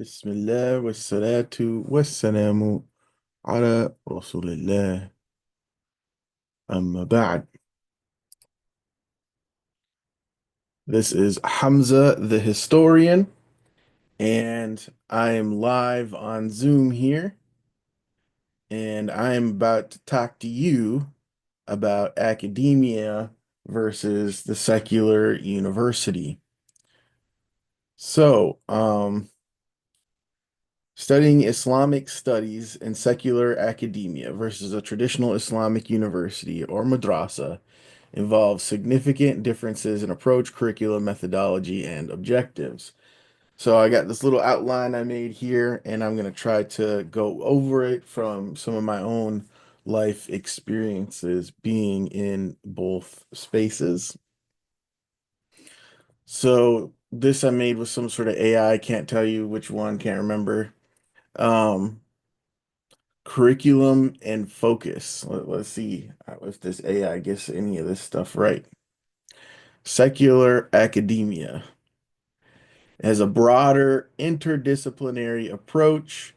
بسم الله والصلاة والسلام على رسول الله أما بعد. This is Hamza the historian, and I am live on Zoom here, and I am about to talk to you about academia versus the secular university. So, studying Islamic studies and secular academia versus a traditional Islamic university or madrasa involves significant differences in approach, curriculum, methodology, and objectives. So I got this little outline I made here, and I'm going to try to go over it from some of my own life experiences being in both spaces. So this I made with some sort of AI, can't tell you which one, can't remember. Um, Curriculum and focus. Let's see if this AI gets any of this stuff right. Secular academia has a broader interdisciplinary approach,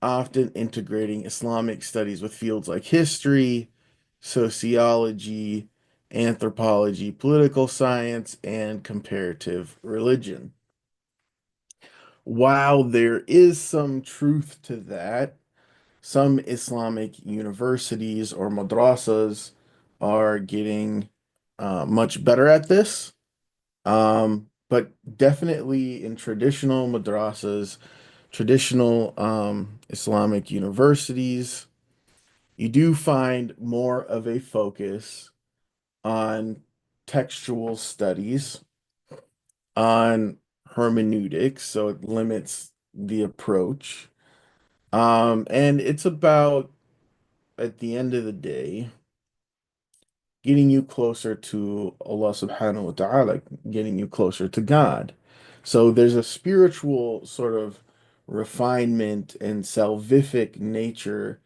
often integrating Islamic studies with fields like history, sociology, anthropology, political science, and comparative religion. While there is some truth to that, some Islamic universities or madrasas are getting much better at this. But definitely in traditional madrasas, traditional Islamic universities, you do find more of a focus on textual studies, on hermeneutics, so it limits the approach. And it's about, at the end of the day, getting you closer to Allah subhanahu wa ta'ala, getting you closer to God. So there's a spiritual sort of refinement and salvific nature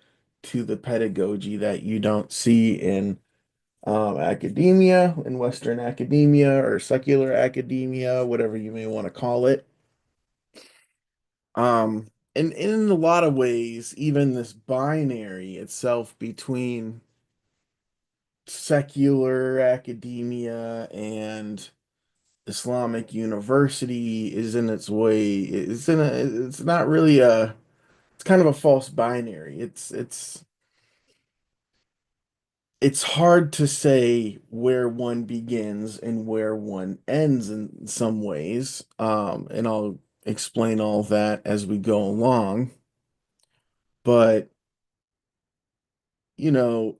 to the pedagogy that you don't see in academia, in Western academia or secular academia, whatever you may want to call it. And in a lot of ways, even this binary itself between secular academia and Islamic University is in its way. It's not really it's kind of a false binary. It's hard to say where one begins and where one ends in some ways. And I'll explain all that as we go along. But, you know,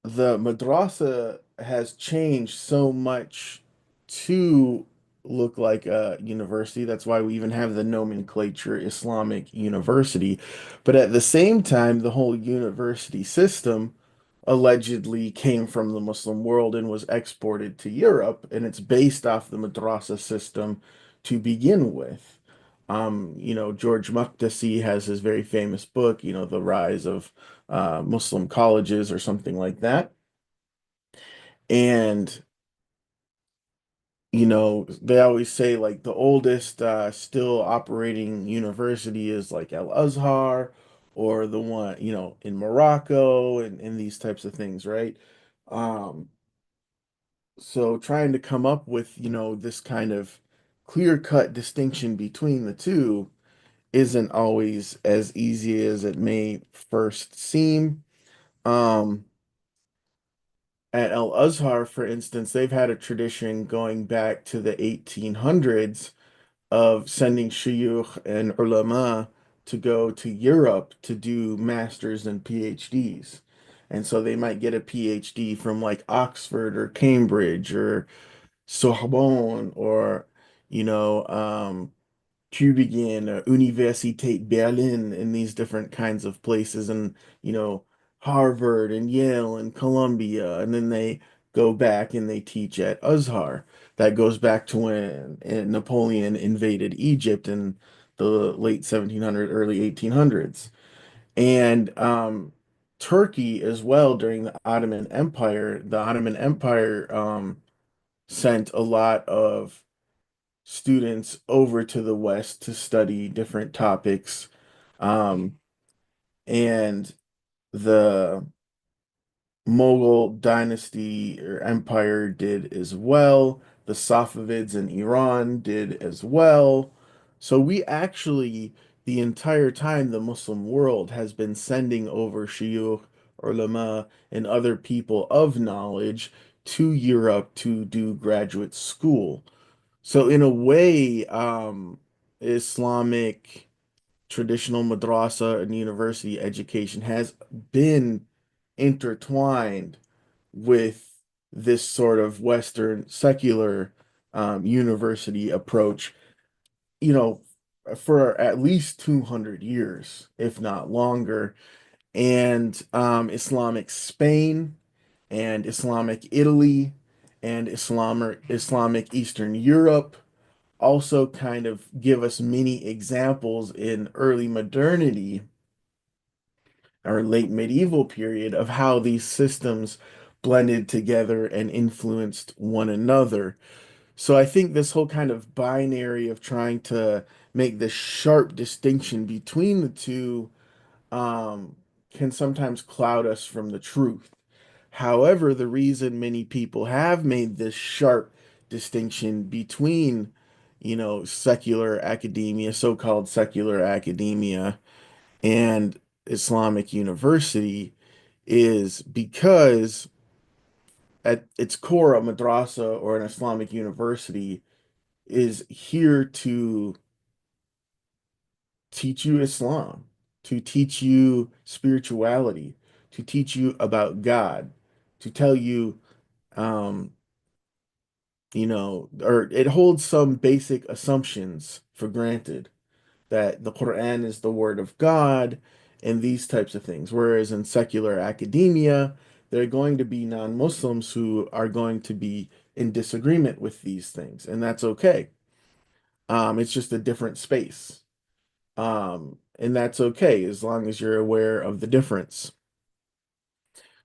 the madrasa has changed so much to look like a university. That's why we even have the nomenclature Islamic University. But at the same time, the whole university system allegedly came from the Muslim world and was exported to Europe, and it's based off the madrasa system to begin with. George Makdisi has his very famous book, The Rise of Muslim Colleges or something like that. And, they always say like the oldest still operating university is like al-Azhar or the one, in Morocco and these types of things, right? Um, so trying to come up with, this kind of clear-cut distinction between the two isn't always as easy as it may first seem. Um, at Al-Azhar, for instance, they've had a tradition going back to the 1800s of sending shuyukh and ulama to go to Europe to do masters and PhDs. And so they might get a PhD from like Oxford or Cambridge or Sorbonne or, you know, um, Tübingen, Universität Berlin, and these different kinds of places, and Harvard and Yale and Columbia, and then they go back and they teach at Azhar. That goes back to when Napoleon invaded Egypt in the late 1700s, early 1800s, and Turkey as well during the Ottoman Empire. The Ottoman Empire sent a lot of students over to the West to study different topics. Um, and the Mughal dynasty or empire did as well. The Safavids in Iran did as well. So we actually, the entire time, the Muslim world has been sending over shuyukh, ulama, and other people of knowledge to Europe to do graduate school. So in a way, Islamic traditional madrasa and university education has been intertwined with this sort of Western secular university approach, you know, for at least 200 years, if not longer. And Islamic Spain and Islamic Italy and Islamic Eastern Europe also kind of give us many examples in early modernity or late medieval period of how these systems blended together and influenced one another. So I think this whole kind of binary of trying to make this sharp distinction between the two um, can sometimes cloud us from the truth. However, the reason many people have made this sharp distinction between, secular academia, so-called secular academia, and Islamic University is because at its core, a madrasa or an Islamic university is here to teach you Islam, to teach you spirituality, to teach you about God, to tell you, um, or it holds some basic assumptions for granted that the Quran is the word of God and these types of things. Whereas in secular academia, there are going to be non-Muslims who are going to be in disagreement with these things, and that's okay. It's just a different space. And that's okay as long as you're aware of the difference.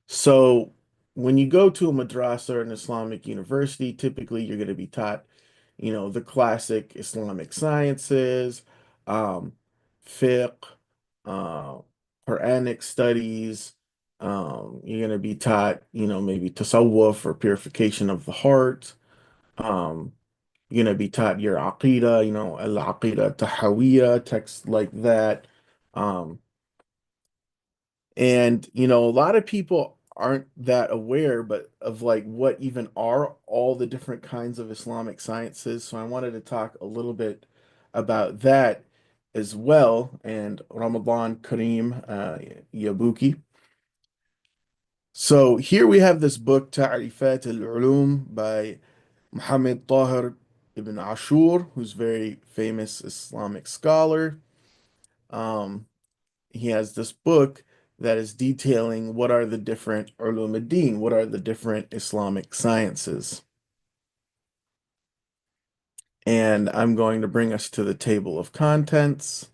So when you go to a madrasa or an Islamic university, typically you're going to be taught, the classic Islamic sciences, um, fiqh, uh, Quranic studies. You're going to be taught, maybe tasawwuf or purification of the heart. Um, you're going to be taught your aqidah, al-aqidah tahawiyah, texts like that. Um, and, a lot of people aren't that aware, but of like what even are all the different kinds of Islamic sciences. So I wanted to talk a little bit about that as well. And Ramadan Kareem Yabuki. So here we have this book, Ta'rifat al-Ulum by Muhammad Tahir ibn Ashur, who's very famous Islamic scholar. Um, he has this book that is detailing what are the different ulum ad-din, what are the different Islamic sciences. And I'm going to bring us to the table of contents.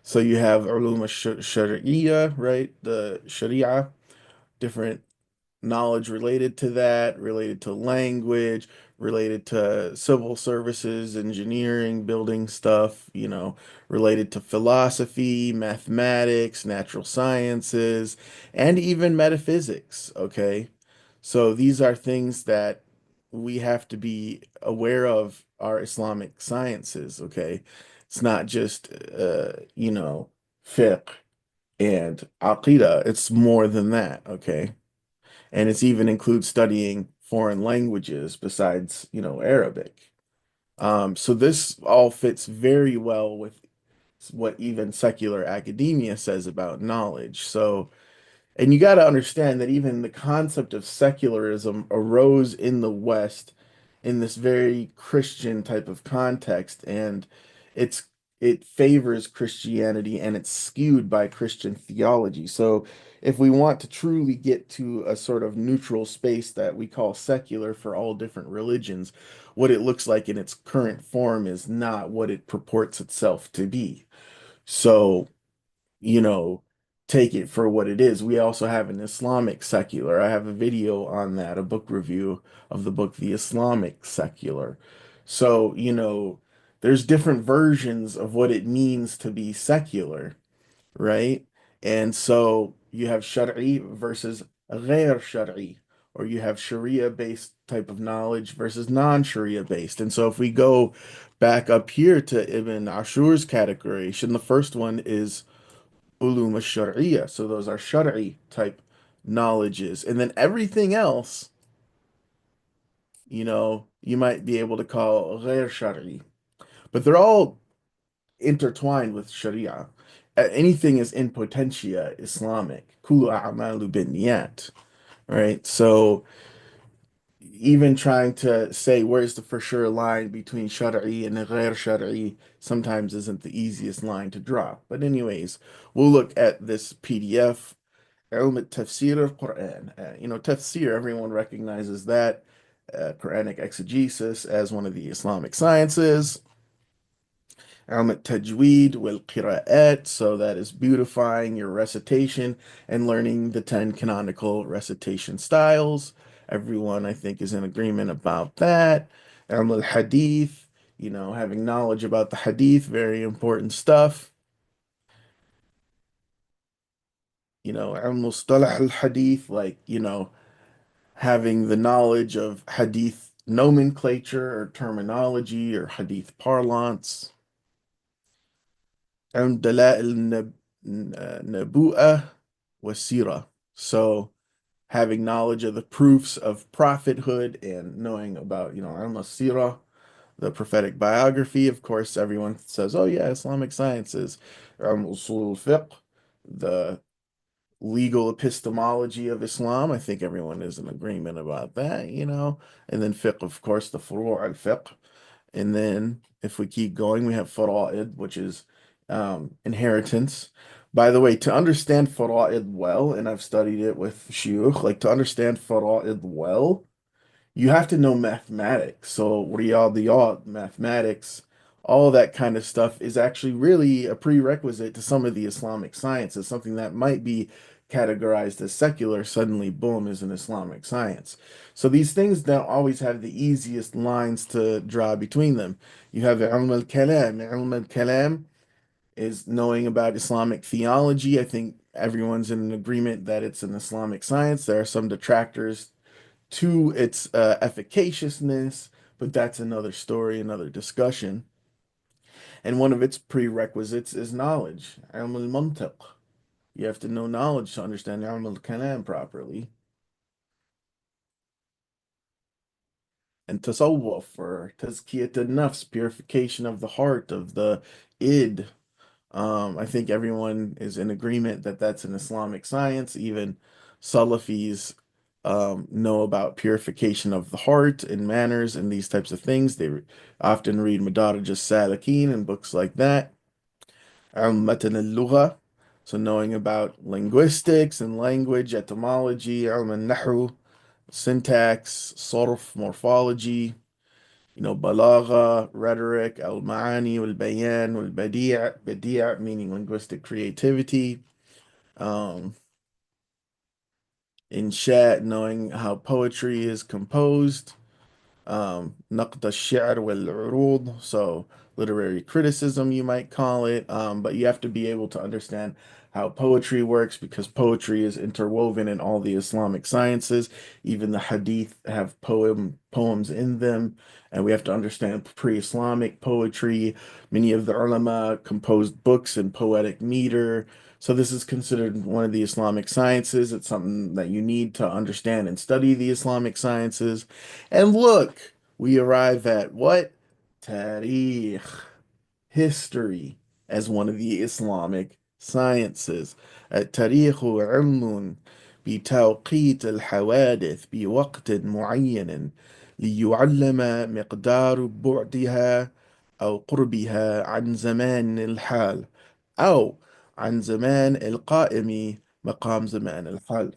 So you have ulum al-shari'iyya, right? The Sharia, different knowledge related to that, related to language, related to civil services, engineering, building stuff, related to philosophy, mathematics, natural sciences, and even metaphysics, okay? So these are things that we have to be aware of our Islamic sciences, okay? It's not just fiqh and aqidah, it's more than that, okay? And it's even includes studying foreign languages besides, Arabic. So this all fits very well with what even secular academia says about knowledge. So, and you got to understand that even the concept of secularism arose in the West in this very Christian type of context, and it's it favors Christianity and it's skewed by Christian theology. So if we want to truly get to a sort of neutral space that we call secular for all different religions, what it looks like in its current form is not what it purports itself to be. So you know, take it for what it is. We also have an Islamic secular. I have a video on that, a book review of the book The Islamic Secular. So, there's different versions of what it means to be secular, right? And so you have Shar'i versus غير Shar'i, or you have Sharia-based type of knowledge versus non-Sharia based. And so if we go back up here to Ibn Ashur's categorization, the first one is ulum al-Shar'iyya. So those are Shar'i type knowledges. And then everything else, you might be able to call غير Shar'i. But they're all intertwined with Sharia. Anything is in potentia Islamic. Kullu a'malu binniyat, right? So even trying to say where's the for sure line between Shar'i and Ghair Shar'i sometimes isn't the easiest line to draw. But anyways, we'll look at this PDF, علم التفسير القرآن. Tafsir, everyone recognizes that. Quranic exegesis as one of the Islamic sciences. علم التجويد والقراءات, so that is beautifying your recitation and learning the 10 canonical recitation styles. Everyone, I think, is in agreement about that. علم الحديث, having knowledge about the hadith, very important stuff. علم مصطلح الحديث, like, having the knowledge of hadith nomenclature or terminology or hadith parlance. علم دلائل النبوءة والسيرة. So having knowledge of the proofs of prophethood and knowing about, علم السيرة, the prophetic biography. Of course, everyone says, oh yeah, Islamic sciences. علم أصول الفقه, the legal epistemology of Islam. I think everyone is in agreement about that. And then fiqh, of course, the furu' al-fiqh. And then if we keep going, we have fara'id, which is inheritance. By the way, to understand fara'id well, and I've studied it with shuyukh, like to understand fara'id well, you have to know mathematics. So riyadiyat, mathematics, all that kind of stuff is actually really a prerequisite to some of the Islamic sciences. Something that might be categorized as secular, suddenly, boom, is an Islamic science. So these things don't always have the easiest lines to draw between them. You have ilm al-kalam. Ilm al-kalam is knowing about Islamic theology. I think everyone's in an agreement that it's an Islamic science. There are some detractors to its efficaciousness, but that's another story, another discussion. And one of its prerequisites is knowledge, ilm al-mantiq. You have to know knowledge to understand ilm al-kalam properly. And tasawwuf, or tazkiyat al-nafs, purification of the heart, of the id. I think everyone is in agreement that that's an Islamic science. Even Salafis know about purification of the heart and manners and these types of things. Often read Madarij al-Salikin and books like that. Matan al-Lugha, so knowing about linguistics and language, etymology, ilm al-Nahu, syntax, sarf, morphology, balagha, rhetoric, al-ma'ani, wal-bayan, wal-badi', badi' meaning linguistic creativity, um, insha, knowing how poetry is composed, نقد الشعر والعروض, so literary criticism, you might call it. But you have to be able to understand how poetry works because poetry is interwoven in all the Islamic sciences. Even the hadith have poems in them, and we have to understand pre-Islamic poetry. Many of the ulama composed books in poetic meter. So this is considered one of the Islamic sciences. It's something that you need to understand and study the Islamic sciences. And look, we arrive at what? Tariq, history, as one of the Islamic sciences. التاريخ علم بتوقيت الحوادث بوقت معين ليعلم مقدار بعدها أو قربها عن زمان الحال أو عن زمان القائم مقام زمان الحال.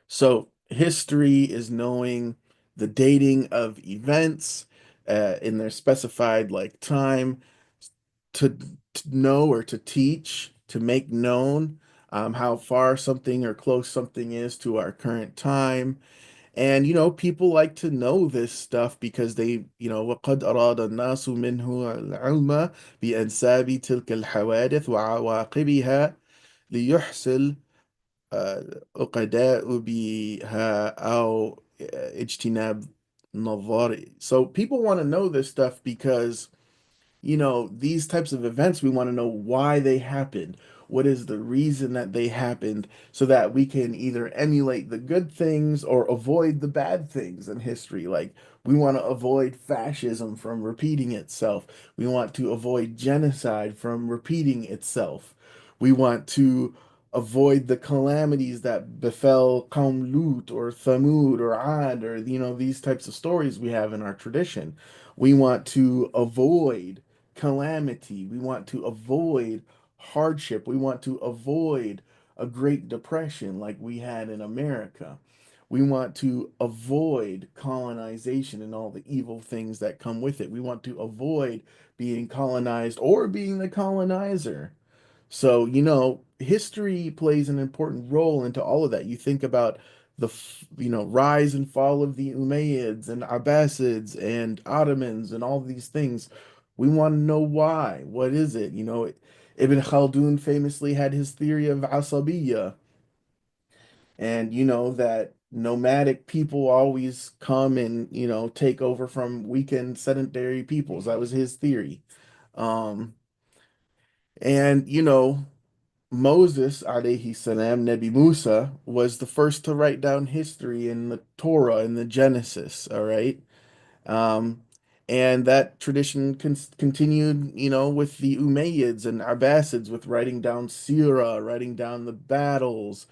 So history is knowing the dating of events in their specified like time to, to know or to teach, to make known how far something or close something is to our current time, And people like to know this stuff because وقد أراد الناس منه العلم بأنساب تلك الحوادث وعواقبها ليحصل عقداء بها أو اجتناب نظار. So people want to know this stuff because these types of events, we want to know why they happened. What is the reason that they happened so that we can either emulate the good things or avoid the bad things in history? Like, we want to avoid fascism from repeating itself. We want to avoid genocide from repeating itself. We want to avoid the calamities that befell Qawm Lut or Thamud or Ad or, these types of stories we have in our tradition. We want to avoid calamity. We want to avoid hardship. We want to avoid a Great Depression like we had in America. We want to avoid colonization and all the evil things that come with it. We want to avoid being colonized or being the colonizer. So, history plays an important role into all of that. You think about rise and fall of the Umayyads and Abbasids and Ottomans and all these things. We want to know why. What is it? Ibn Khaldun famously had his theory of Asabiyya, and that nomadic people always come and, take over from weakened sedentary peoples. That was his theory. Um, and Moses, alayhi salam, Nabi Musa, was the first to write down history in the Torah, in the Genesis, all right? Um, and that tradition continued, with the Umayyads and Abbasids, with writing down Sirah, writing down the battles,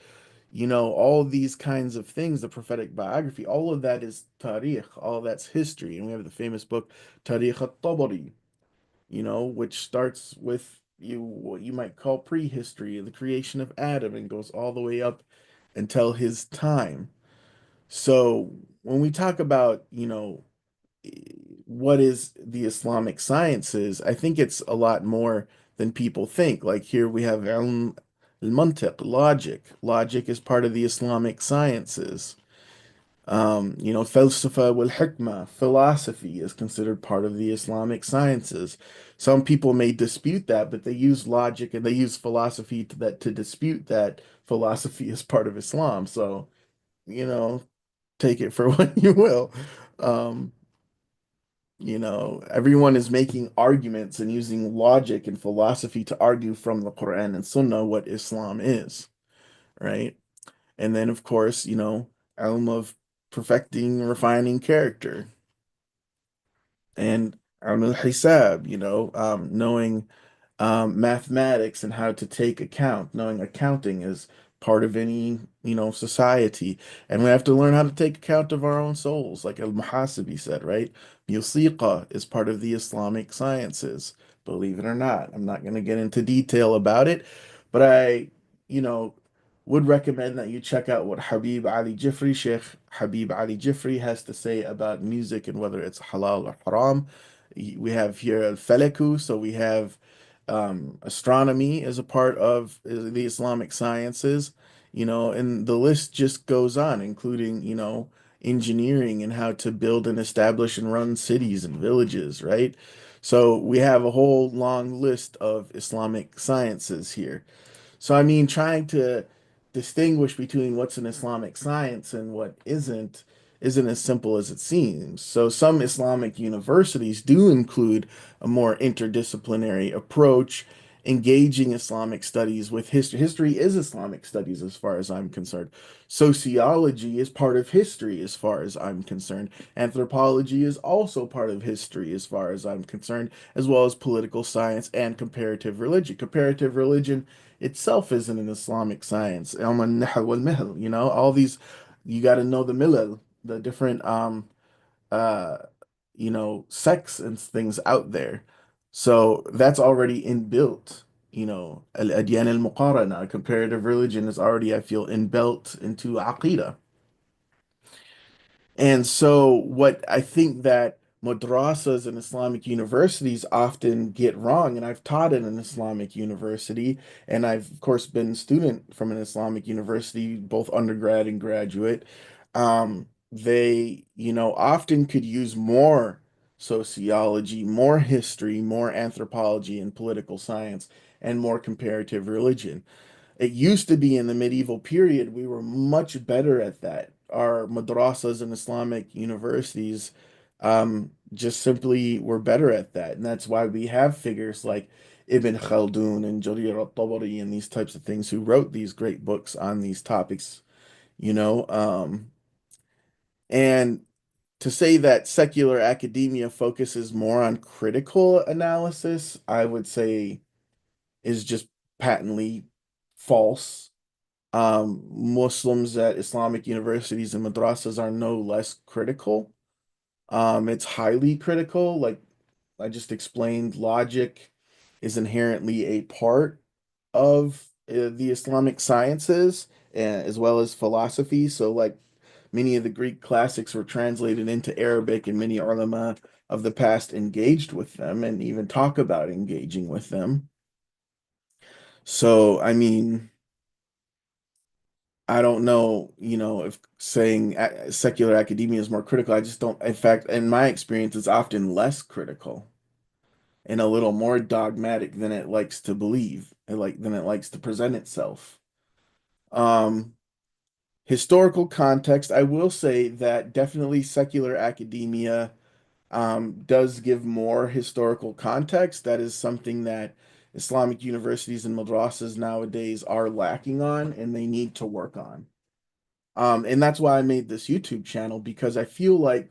all these kinds of things, the prophetic biography, all of that is tarikh, all of that's history. And we have the famous book, Tarikh al-Tabari, which starts with what you might call prehistory, the creation of Adam, and goes all the way up until his time. So when we talk about, what is the Islamic sciences, I think it's a lot more than people think. Like here we have ilm al-mantiq, logic. Logic is part of the Islamic sciences. Falsafa wal hikmah, philosophy is considered part of the Islamic sciences. Some people may dispute that, but they use logic and they use philosophy to dispute that philosophy is part of Islam. So, you know, take it for what you will. Um, everyone is making arguments and using logic and philosophy to argue from the Quran and Sunnah what Islam is, right? And then, of course, ilm of perfecting, refining character, and ilm al-hisab, knowing mathematics and how to take account, knowing accounting is part of any, society. And we have to learn how to take account of our own souls, like al-Muhasibi said, right? Musiqa is part of the Islamic sciences, believe it or not. I'm not going to get into detail about it, but I, you know, would recommend that you check out what Sheikh Habib Ali Jifri has to say about music and whether it's halal or haram. We have here al-Falaku, so we have astronomy as a part of the Islamic sciences, and the list just goes on, including, engineering and how to build and establish and run cities and villages, right? So we have a whole long list of Islamic sciences here. So, I mean, trying to distinguish between what's an Islamic science and what isn't as simple as it seems. So, some Islamic universities do include a more interdisciplinary approach, engaging Islamic studies with history. History is Islamic studies as far as I'm concerned. Sociology is part of history as far as I'm concerned. Anthropology is also part of history as far as I'm concerned, as well as political science and comparative religion. Comparative religion itself isn't an Islamic science. Al-Nahl wal-Mihl, all these, you got to know the milal, the different uh sects and things out there. So that's already inbuilt. Al-Adyan al-Muqarana, comparative religion is already, I feel, inbuilt into Aqidah. And so, what I think that madrasas and Islamic universities often get wrong, and I've taught in an Islamic university, and I've, of course, been a student from an Islamic university, both undergrad and graduate. they, often could use more sociology, more history, more anthropology and political science, and more comparative religion. It used to be in the medieval period, we were much better at that. Our madrasas and Islamic universities just simply were better at that. And that's why we have figures like Ibn Khaldun and Jarir al-Tabari and these types of things who wrote these great books on these topics, you know. And to say that secular academia focuses more on critical analysis, I would say is just patently false. Muslims at Islamic universities and madrasas are no less critical. It's highly critical. Like I just explained, logic is inherently a part of the Islamic sciences as well as philosophy. So, like many of the Greek classics were translated into Arabic, and many ulama of the past engaged with them and even talk about engaging with them. So, I mean, I don't know, if saying secular academia is more critical. I just don't. In fact, in my experience, it's often less critical and a little more dogmatic than it likes to believe, and than it likes to present itself. Um, Historical context, I will say that definitely secular academia does give more historical context. That is something that Islamic universities and madrasas nowadays are lacking on, and they need to work on. And that's why I made this YouTube channel because I feel like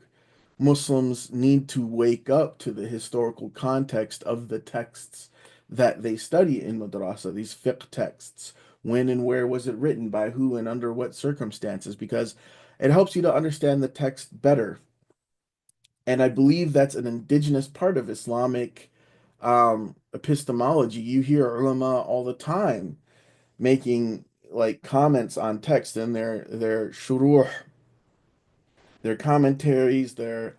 Muslims need to wake up to the historical context of the texts that they study in madrasa, these fiqh texts. When and where was it written, by who, and under what circumstances? Because it helps you to understand the text better. And I believe that's an indigenous part of Islamic epistemology. You hear ulama all the time making like comments on text in their shuruh, their commentaries, their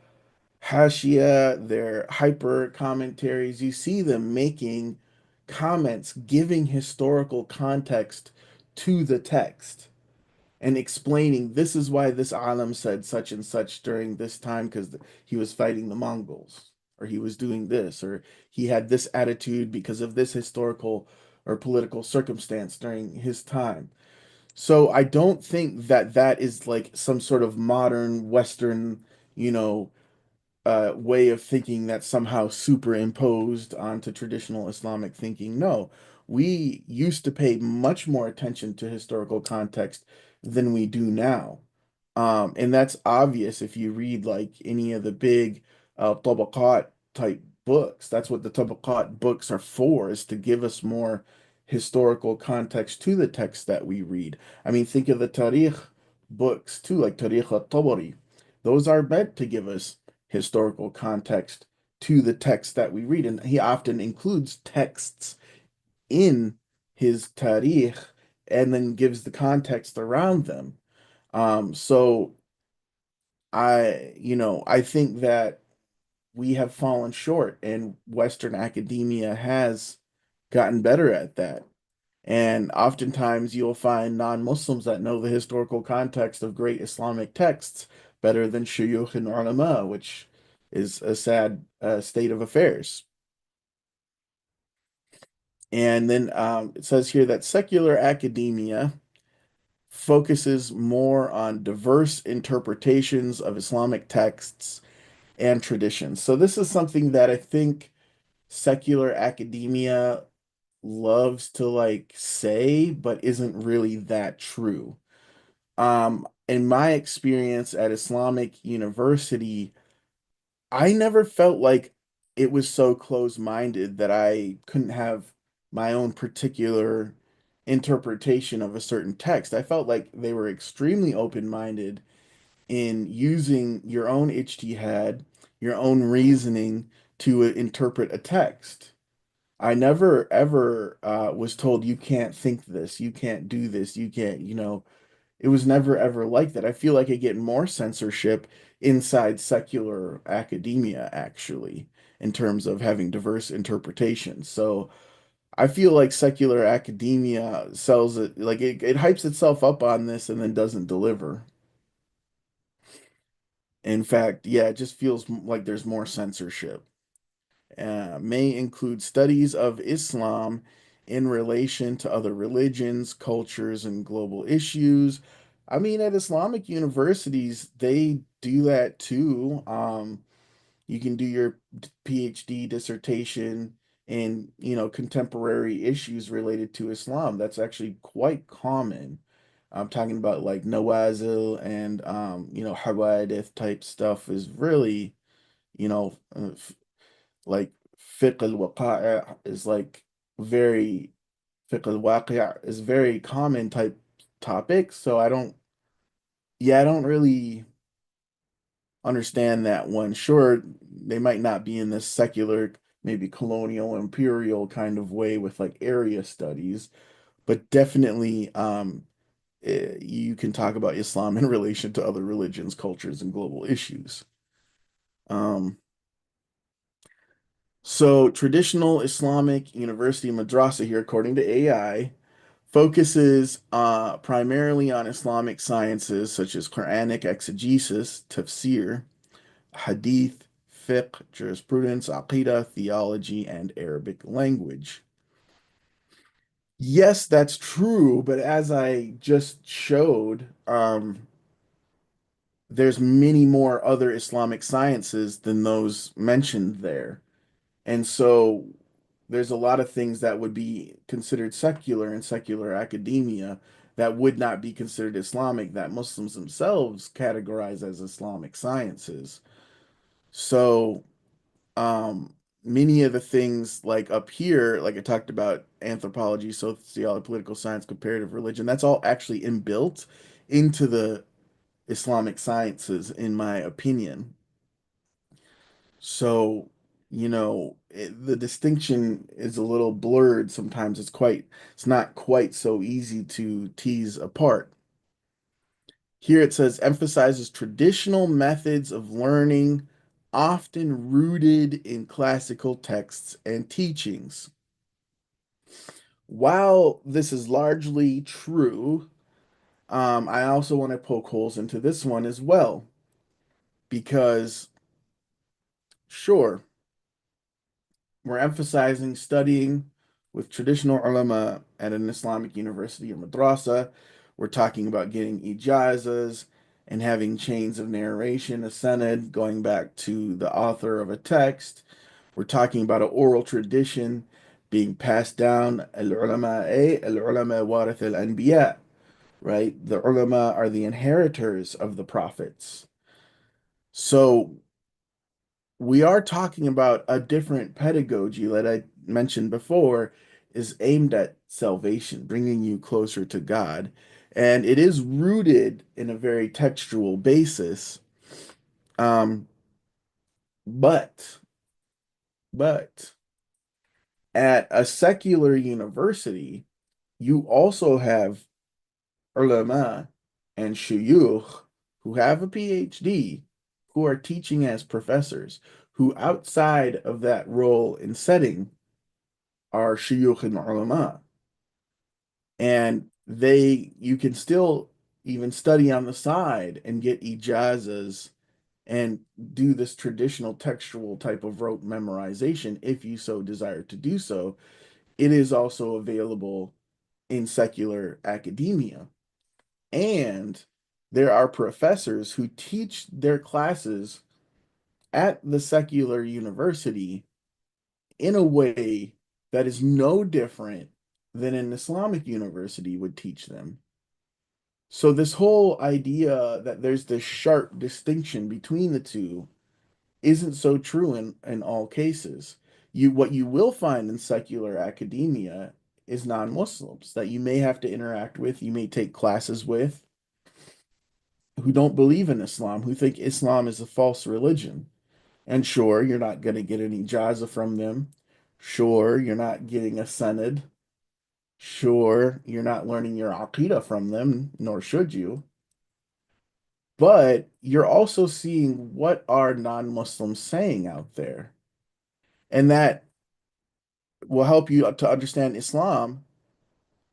hashia, their hyper commentaries. You see them making comments, giving historical context to the text and explaining this is why this alim said such and such during this time because he was fighting the Mongols, or he was doing this, or he had this attitude because of this historical or political circumstance during his time. So I don't think that that is like some sort of modern Western, you know, way of thinking that's somehow superimposed onto traditional Islamic thinking. No, we used to pay much more attention to historical context than we do now. And that's obvious if you read like any of the big tabaqat type books. That's what the tabaqat books are for, is to give us more historical context to the text that we read. I mean, think of the tarikh books too, like Tarikh al-Tabari. Those are meant to give us historical context to the text that we read. And he often includes texts in his tarikh and then gives the context around them. So I think that we have fallen short, and Western academia has gotten better at that. And oftentimes you'll find non-Muslims that know the historical context of great Islamic texts better than shuyukh and ulama, which is a sad state of affairs. And then it says here that secular academia focuses more on diverse interpretations of Islamic texts and traditions. So this is something that I think secular academia loves to like say, but isn't really that true. In my experience at Islamic University, I never felt like it was so close-minded that I couldn't have my own particular interpretation of a certain text. I felt like they were extremely open-minded in using your own ijtihad, your own reasoning to interpret a text. I never ever was told you can't think this, you can't do this, you can't, it was never ever like that. I feel like I get more censorship inside secular academia, actually, in terms of having diverse interpretations. So I feel like secular academia sells it, like it hypes itself up on this and then doesn't deliver. In fact, yeah, it just feels like there's more censorship. May include studies of Islam in relation to other religions, cultures, and global issues. I mean, at Islamic universities, they do that too. You can do your PhD dissertation in, contemporary issues related to Islam. That's actually quite common. I'm talking about like Nawazil and Hawadith type stuff is really, you know, like fiqh al-waqa'i is like very fiqh al-waqi' is very common type topic. So I don't really understand that one. Sure, they might not be in this secular, maybe colonial, imperial kind of way with like area studies, but definitely you can talk about Islam in relation to other religions, cultures, and global issues. Um, so traditional Islamic University Madrassah here, according to AI, focuses primarily on Islamic sciences such as Quranic exegesis, tafsir, hadith, fiqh, jurisprudence, aqidah, theology, and Arabic language. Yes, that's true, but as I just showed, there's many more other Islamic sciences than those mentioned there. And so there's a lot of things that would be considered secular in secular academia that would not be considered Islamic that Muslims themselves categorize as Islamic sciences. So many of the things like up here, like I talked about anthropology, sociology, political science, comparative religion, that's all actually inbuilt into the Islamic sciences, in my opinion. So, the distinction is a little blurred sometimes. It's not quite so easy to tease apart. Here it says emphasizes traditional methods of learning, often rooted in classical texts and teachings. While this is largely true, I also want to poke holes into this one as well, because sure, we're emphasizing studying with traditional ulama at an Islamic university or madrasa. We're talking about getting ijazas and having chains of narration, a sanad going back to the author of a text. We're talking about an oral tradition being passed down. Al-ulama warith al-anbiya, right? The ulama are the inheritors of the prophets. So we are talking about a different pedagogy that I mentioned before is aimed at salvation, bringing you closer to God. And it is rooted in a very textual basis. Um, but, but at a secular university, you also have ulama and shuyukh who have a PhD, who are teaching as professors, who outside of that role and setting are shuyukh and ulama. And you can still even study on the side and get ijazas and do this traditional textual type of rote memorization if you so desire to do so. It is also available in secular academia. And there are professors who teach their classes at the secular university in a way that is no different than an Islamic university would teach them. So this whole idea that there's this sharp distinction between the two isn't so true in all cases. What you will find in secular academia is non-Muslims that you may have to interact with, you may take classes with, who don't believe in Islam, who think Islam is a false religion. And sure, you're not going to get any ijaza from them. Sure, you're not getting a sanad. Sure, you're not learning your aqidah from them, nor should you. But you're also seeing what are non-Muslims saying out there. And that will help you to understand Islam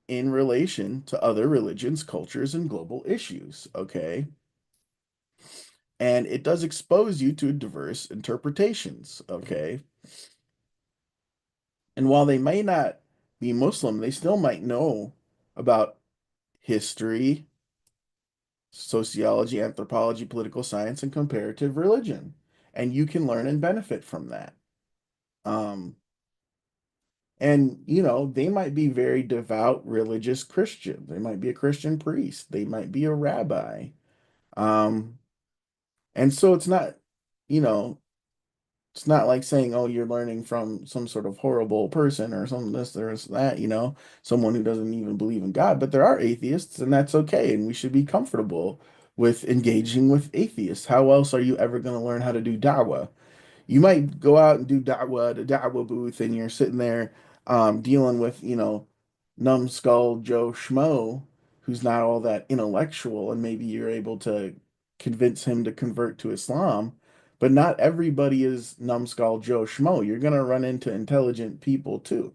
in relation to other religions, cultures, and global issues. Okay. and it does expose you to diverse interpretations, okay? And while they may not be Muslim, they still might know about history, sociology, anthropology, political science, and comparative religion. And you can learn and benefit from that. Um, and they might be very devout religious Christians. They might be a Christian priest. They might be a rabbi. Um, and so you know, it's not like saying, oh, you're learning from some sort of horrible person or some this, there's that, someone who doesn't even believe in God. But there are atheists, and that's okay. And we should be comfortable with engaging with atheists. How else are you ever going to learn how to do da'wah? You might go out and do da'wah at a da'wah booth, and you're sitting there dealing with, numbskull Joe Schmo, who's not all that intellectual, and maybe you're able to convince him to convert to Islam. But not everybody is numbskull Joe Schmo. You're going to run into intelligent people too,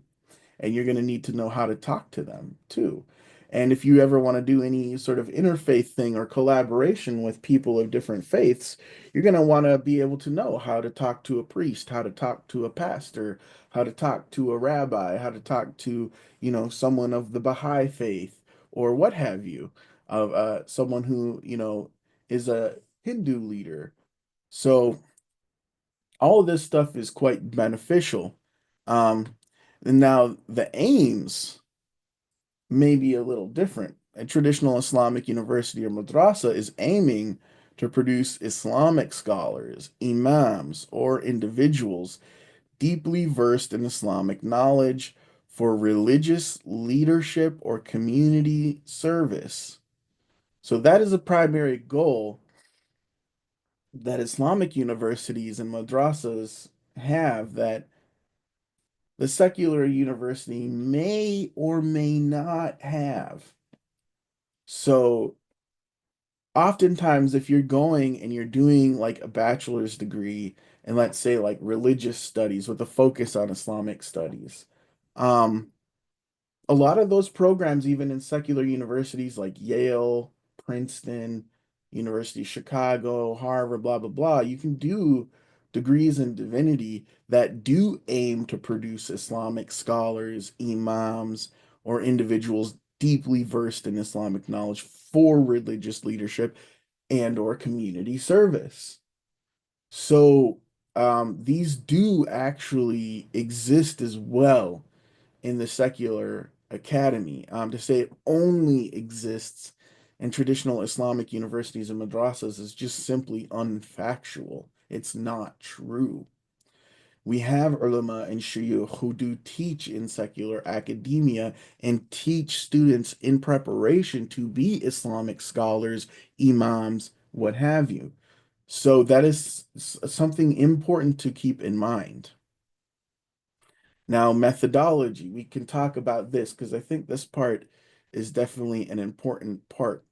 and you're going to need to know how to talk to them too. And if you ever want to do any sort of interfaith thing or collaboration with people of different faiths, you're going to want to be able to know how to talk to a priest, how to talk to a pastor, how to talk to a rabbi, how to talk to, someone of the Baha'i faith or what have you, of someone who, is a Hindu leader. So all of this stuff is quite beneficial. Um, and now the aims may be a little different. A traditional Islamic university or madrasa is aiming to produce Islamic scholars, imams, or individuals deeply versed in Islamic knowledge for religious leadership or community service. So that is a primary goal that Islamic universities and madrasas have that the secular university may or may not have. So oftentimes, if you're going and you're doing like a bachelor's degree and let's say like religious studies with a focus on Islamic studies, um, a lot of those programs, even in secular universities like Yale, Princeton, University of Chicago, Harvard, blah, blah, blah, you can do degrees in divinity that do aim to produce Islamic scholars, imams, or individuals deeply versed in Islamic knowledge for religious leadership and or community service. So these do actually exist as well in the secular academy. To say it only exists in traditional Islamic universities and madrasas is just simply unfactual. It's not true. We have ulama and shuyukh who do teach in secular academia and teach students in preparation to be Islamic scholars, imams, what have you. So that is something important to keep in mind. Now, methodology, we can talk about this because I think this part is definitely an important part.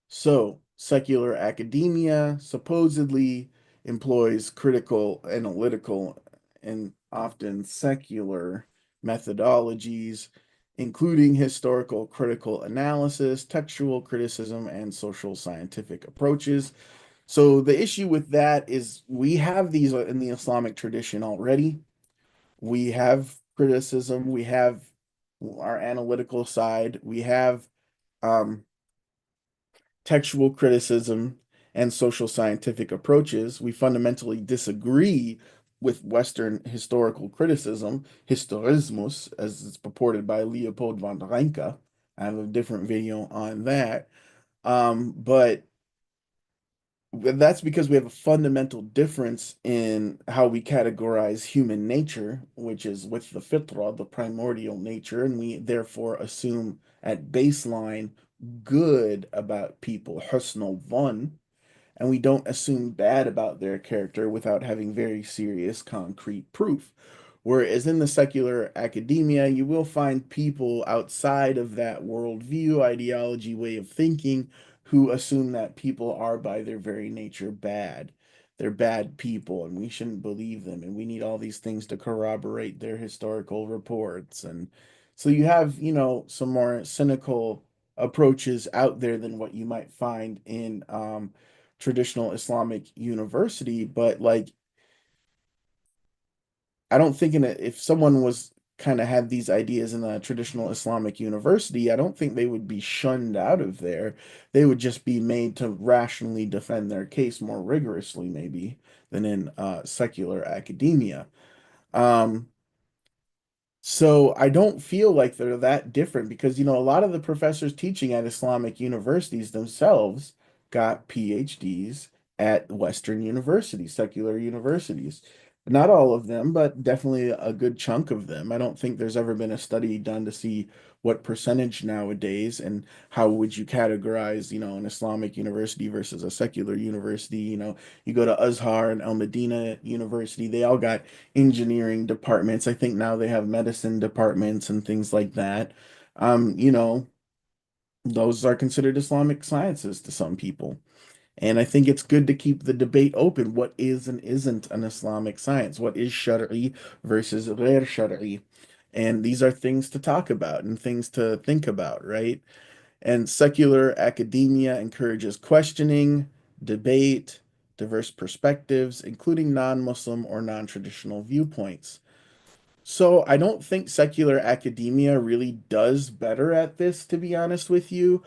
So, secular academia supposedly employs critical, analytical, and often secular methodologies, including historical critical analysis, textual criticism, and social scientific approaches. So, the issue with that is we have these in the Islamic tradition already. We have criticism, we have our analytical side, we have um, textual criticism and social scientific approaches. We fundamentally disagree with Western historical criticism, historismus, as it's purported by Leopold von Ranke. I have a different video on that. But that's because we have a fundamental difference in how we categorize human nature, which is with the fitra, the primordial nature, and we therefore assume at baseline good about people, husnul dhann, and we don't assume bad about their character without having very serious concrete proof. Whereas in the secular academia, you will find people outside of that worldview, ideology, way of thinking who assume that people are by their very nature bad. They're bad people and we shouldn't believe them. And we need all these things to corroborate their historical reports. And so you have, some more cynical approaches out there than what you might find in traditional Islamic university, but like I don't think if someone was kind of had these ideas in a traditional Islamic university, I don't think they would be shunned out of there. They would just be made to rationally defend their case more rigorously, maybe, than in secular academia. Um, so I don't feel like they're that different because, a lot of the professors teaching at Islamic universities themselves got PhDs at Western universities, secular universities. Not all of them, but definitely a good chunk of them. I don't think there's ever been a study done to see what percentage nowadays and how would you categorize, an Islamic university versus a secular university. You go to Azhar and Al Medina University, they all got engineering departments. I think now they have medicine departments and things like that. Um, you know, those are considered Islamic sciences to some people. And I think it's good to keep the debate open. What is and isn't an Islamic science? What is Shari'i versus Ghair Shari'i? And these are things to talk about and things to think about, right? And secular academia encourages questioning, debate, diverse perspectives, including non-Muslim or non-traditional viewpoints. So I don't think secular academia really does better at this, to be honest with you,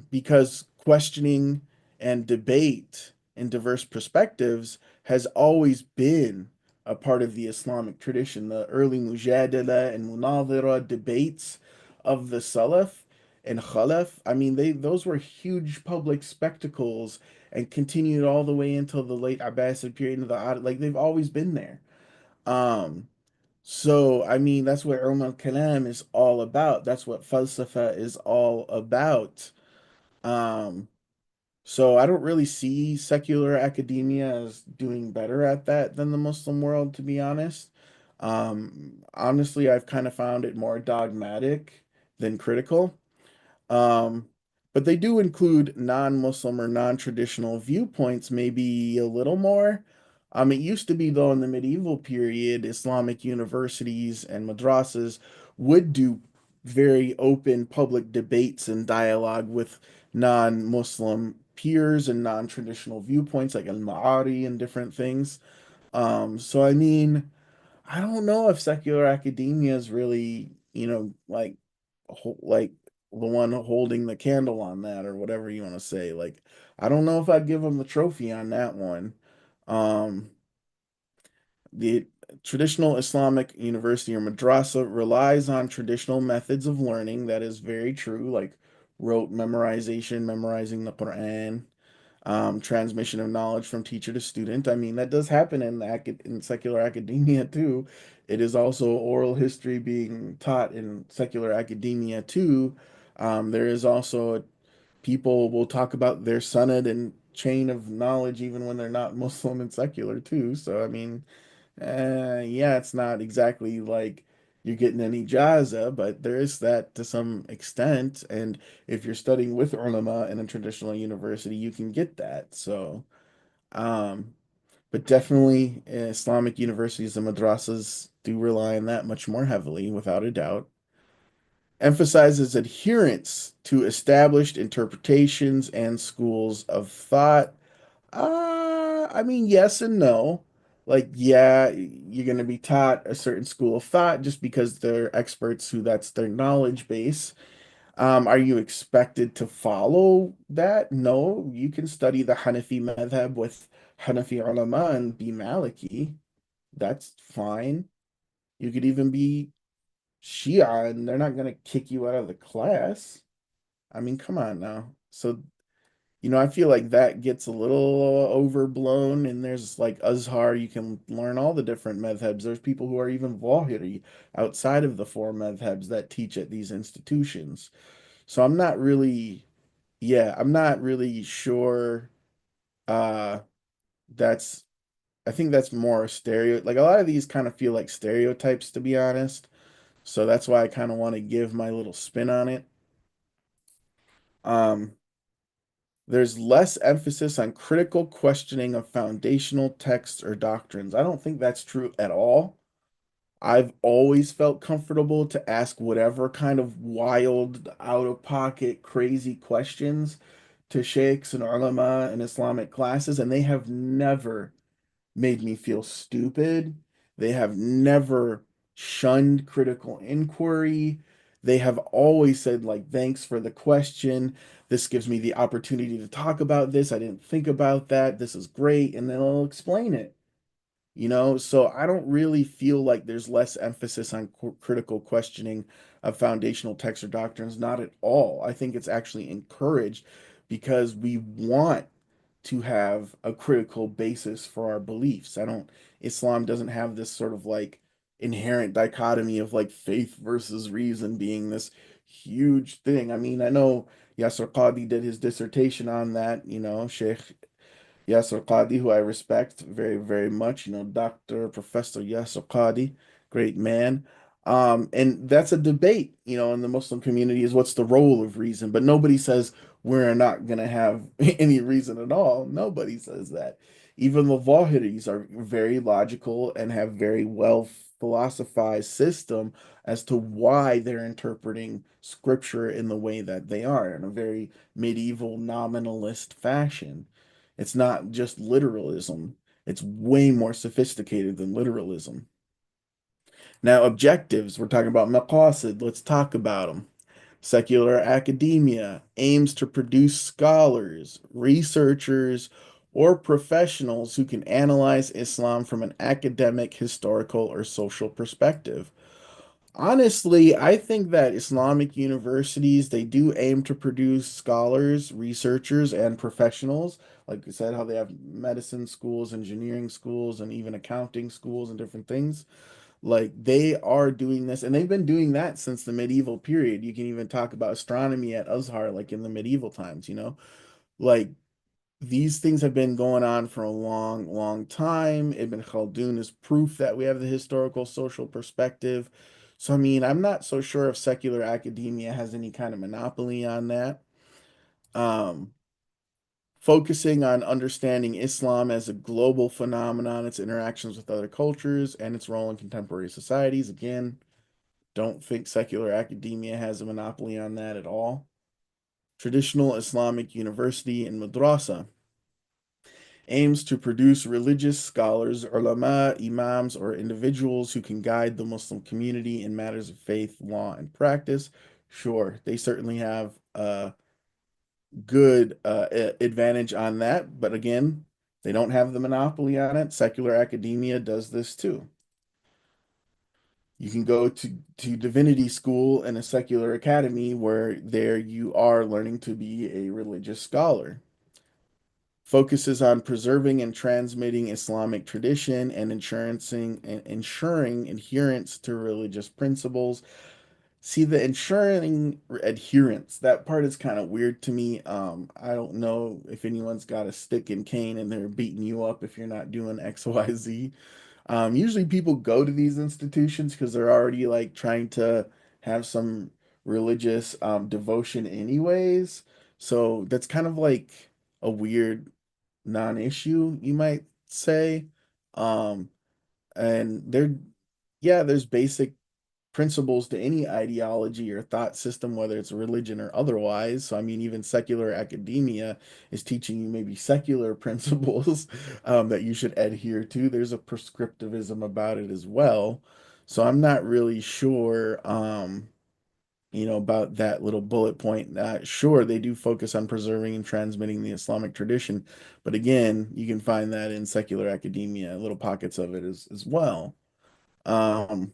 because questioning and debate and diverse perspectives has always been a part of the Islamic tradition. The early mujadala and munadhara debates of the Salaf and Khalaf, I mean, those were huge public spectacles and continued all the way until the late Abbasid period of like they've always been there. Um, so, I mean, that's what Kalam is all about. That's what Falsafa is all about. Um, so I don't really see secular academia as doing better at that than the Muslim world, to be honest. Honestly, I've kind of found it more dogmatic than critical. Um, but they do include non-Muslim or non-traditional viewpoints, maybe a little more. It used to be, though, in the medieval period, Islamic universities and madrasas would do very open public debates and dialogue with non-Muslim peers and non-traditional viewpoints like al-Ma'ari and different things. So I mean, I don't know if secular academia is really, like like the one holding the candle on that or whatever you want to say. Like, I don't know if I'd give them the trophy on that one. Um, the traditional Islamic university or madrasa relies on traditional methods of learning. That is very true, like rote memorization, memorizing the Quran, transmission of knowledge from teacher to student. I mean, that does happen in secular academia too. It is also oral history being taught in secular academia too. There is also people will talk about their sanad and chain of knowledge even when they're not Muslim and secular too. So I mean, yeah, it's not exactly like you're getting any ijaza, but there is that to some extent. And if you're studying with ulama in a traditional university, you can get that. So, um, but definitely Islamic universities and madrasas do rely on that much more heavily, without a doubt. Emphasizes adherence to established interpretations and schools of thought. I mean, yes and no. Like, yeah, you're going to be taught a certain school of thought just because they're experts who that's their knowledge base. Are you expected to follow that? No, you can study the Hanafi madhab with Hanafi ulama and be Maliki. That's fine. You could even be Shia and they're not going to kick you out of the class. I mean, come on now. So I feel like that gets a little overblown, and there's like Azhar, you can learn all the different madhabs. There's people who are even Zahiri outside of the four madhabs that teach at these institutions. So I'm not really sure. Uh, that's, I think that's more like a lot of these kind of feel like stereotypes, to be honest. So that's why I kind of want to give my little spin on it. Um, There's less emphasis on critical questioning of foundational texts or doctrines. I don't think that's true at all. I've always felt comfortable to ask whatever kind of wild, out of pocket, crazy questions to sheikhs and ulama and Islamic classes, and they have never made me feel stupid. They have never shunned critical inquiry. They have always said, like, thanks for the question. This gives me the opportunity to talk about this. I didn't think about that. This is great. And then I'll explain it. So I don't really feel like there's less emphasis on critical questioning of foundational texts or doctrines. Not at all. I think it's actually encouraged because we want to have a critical basis for our beliefs. Islam doesn't have this sort of like inherent dichotomy of like faith versus reason being this huge thing. I mean, I know Yasser Qadi did his dissertation on that, Sheikh Yasser Qadi, who I respect very, very much, Dr. Professor Yasser Qadi, great man. And that's a debate, in the Muslim community is what's the role of reason, but nobody says we're not going to have any reason at all. Nobody says that. Even the Zahiris are very logical and have very well philosophized system as to why they're interpreting scripture in the way that they are in a very medieval nominalist fashion. It's not just literalism. It's way more sophisticated than literalism. Now, objectives, we're talking about maqasid. Let's talk about them. Secular academia aims to produce scholars, researchers, or professionals who can analyze Islam from an academic, historical, or social perspective. Honestly, I think that Islamic universities, they do aim to produce scholars, researchers, and professionals. Like I said, how they have medicine schools, engineering schools, and even accounting schools and different things. Like they are doing this, and they've been doing that since the medieval period. You can even talk about astronomy at Azhar, like in the medieval times. Like these things have been going on for a long, long time. Ibn Khaldun is proof that we have the historical social perspective. So, I mean, I'm not so sure if secular academia has any kind of monopoly on that. Um, Focusing on understanding Islam as a global phenomenon, its interactions with other cultures, and its role in contemporary societies. Again, don't think secular academia has a monopoly on that at all. Traditional Islamic University and Madrassah aims to produce religious scholars, ulama, imams, or individuals who can guide the Muslim community in matters of faith, law, and practice. Sure, they certainly have a good advantage on that, but again, they don't have the monopoly on it. Secular academia does this too. You can go to divinity school in a secular academy where there you are learning to be a religious scholar. Focuses on preserving and transmitting Islamic tradition and ensuring adherence to religious principles. See, the ensuring adherence, that part is kind of weird to me. I don't know if anyone's got a stick and cane and they're beating you up if you're not doing XYZ. Usually people go to these institutions because they're already like trying to have some religious devotion anyways. So that's kind of like a weird non-issue, you might say. Um, and yeah, there's basic principles to any ideology or thought system, whether it's religion or otherwise. So, I mean, even secular academia is teaching you maybe secular principles that you should adhere to. There's a prescriptivism about it as well. So, I'm not really sure. About that little bullet point. Sure, they do focus on preserving and transmitting the Islamic tradition, but again, you can find that in secular academia, little pockets of it as well. Um,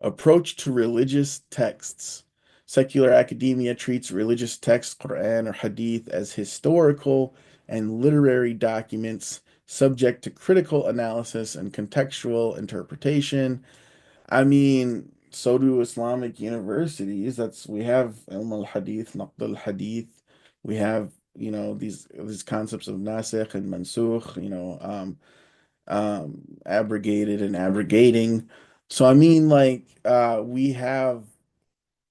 Approach to religious texts. Secular academia treats religious texts, Quran or Hadith, as historical and literary documents subject to critical analysis and contextual interpretation. I mean, so do Islamic universities. We have Ilm al-Hadith, Naqd al-Hadith. We have, these concepts of nasikh and mansukh, abrogated and abrogating. So I mean, like, we have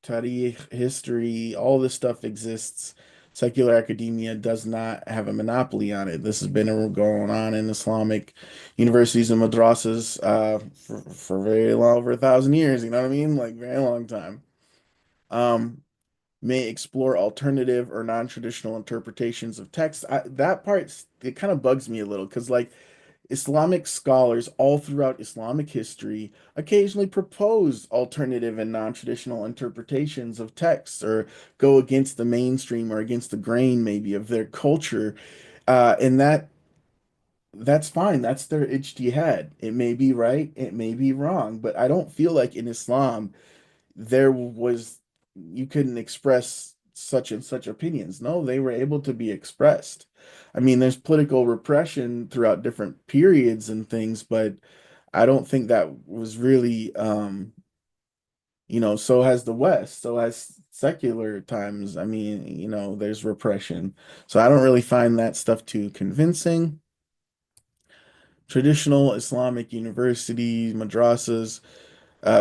Tariq, history, all this stuff exists. Secular academia does not have a monopoly on it. This has been going on in Islamic universities and madrasas for very long, over 1,000 years. You know what I mean? Like very long time. Um, may explore alternative or non-traditional interpretations of text. That part, it kind of bugs me a little because like Islamic scholars all throughout Islamic history occasionally propose alternative and non-traditional interpretations of texts or go against the mainstream or against the grain maybe of their culture. And that's fine. That's their ijtihad. It may be right, it may be wrong, but I don't feel like in Islam there was you couldn't express such and such opinions. No, they were able to be expressed. I mean, there's political repression throughout different periods and things, but I don't think that was really so has the West, so has secular times. I mean, there's repression. So I don't really find that stuff too convincing. Traditional Islamic universities, madrasas,